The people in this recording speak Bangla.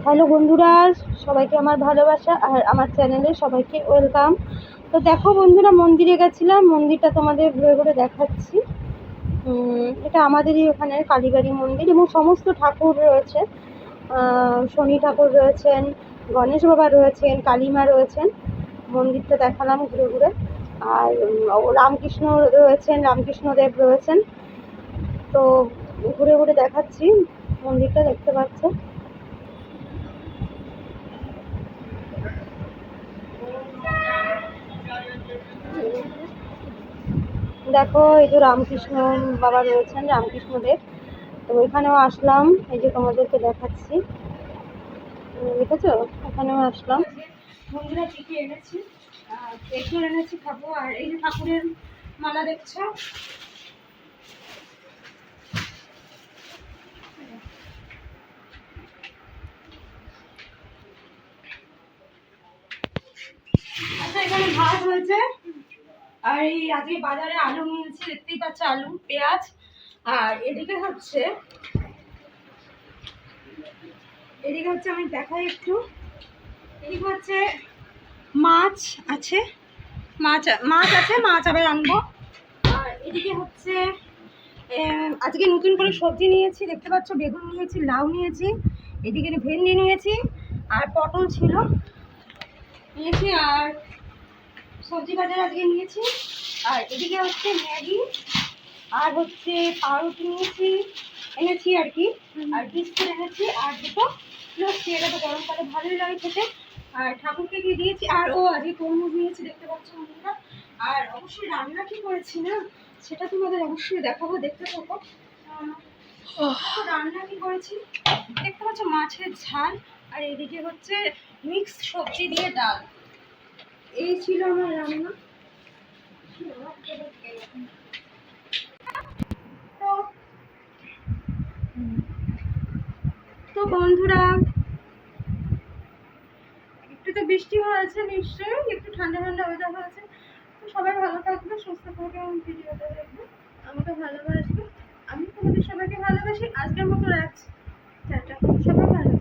হ্যালো বন্ধুরা, সবাইকে আমার ভালোবাসা আর আমার চ্যানেলে সবাইকে ওয়েলকাম। তো দেখো বন্ধুরা, মন্দিরে গেছিলাম, মন্দিরটা তোমাদের ঘুরে ঘুরে দেখাচ্ছি। এটা আমাদেরই ওখানে কালীবাড়ি মন্দির এবং সমস্ত ঠাকুর রয়েছে। শনি ঠাকুর রয়েছেন, গণেশ বাবা রয়েছেন, কালীমা রয়েছেন। মন্দিরটা দেখালাম ঘুরে ঘুরে। আর রামকৃষ্ণ রয়েছেন, রামকৃষ্ণদেব রয়েছেন। তো ঘুরে ঘুরে দেখাচ্ছি, মন্দিরটা দেখতে পাচ্ছ। দেখো, এই যে রামকৃষ্ণ বাবা রয়েছেন, রামকৃষ্ণদেব। তো ওইখানেও আসলাম, এই যে তোমাদেরকে দেখাচ্ছি, দেখেছো? ওখানেও আসলাম। বন্ধুরা কি কি এনেছি, এগুলো এনেছি খাবো। আর এই যে ঠাকুরের মালা দেখছো, আচ্ছা এখানে ভাত হয়েছে। আর এই আজকে বাজারে আলু নিয়েছি, দেখতেই পাচ্ছ, আলু পেঁয়াজ। আর এদিকে হচ্ছে আমি দেখাই একটু, এদিকে হচ্ছে মাছ আছে, মাছ আবার আনবো। আর এদিকে হচ্ছে আজকে নতুন করে সবজি নিয়েছি, দেখতে পাচ্ছ, বেগুন নিয়েছি, লাউ নিয়েছি, এদিকে ভেন্ডি নিয়েছি, আর পটল ছিল নিয়েছি, আর সবজি বাজার আজকে নিয়েছি। আর এদিকে হচ্ছে ম্যাগি, আর হচ্ছে পাউরুটি এনেছি আর কি, আর বিস্কুট এনেছি, আর দুটো লস্যি। এটা তো গরমকালে ভালোই লাগে খেতে। আর ঠাকুরকে দিয়ে দিয়েছি। আর আজকে তরমুজ নিয়েছি, দেখতে পাচ্ছ বন্ধুরা। আর অবশ্যই রান্না কি করেছি না, সেটা তোমাদের অবশ্যই দেখাবো, দেখতে থাকো। রান্না কি করেছি দেখতে পাচ্ছ, মাছের ঝাল, আর এদিকে হচ্ছে মিক্স সবজি দিয়ে ডাল। এই ছিল আমার রান্না। তো বন্ধুরা, একটু তো বৃষ্টি হয়েছে, নিশ্চয়ই একটু ঠান্ডা ঠান্ডা ওয়েদার হয়েছে। তো সবাই ভালো থাকবে, সুস্থ থাকবে এবং ভিডিওটা দেখবে, আমাকে ভালোবাসবে। আমি তোমাদের সবাইকে ভালোবাসি। আজকের মতো রাখছি, টাটা, সবাই ভালো।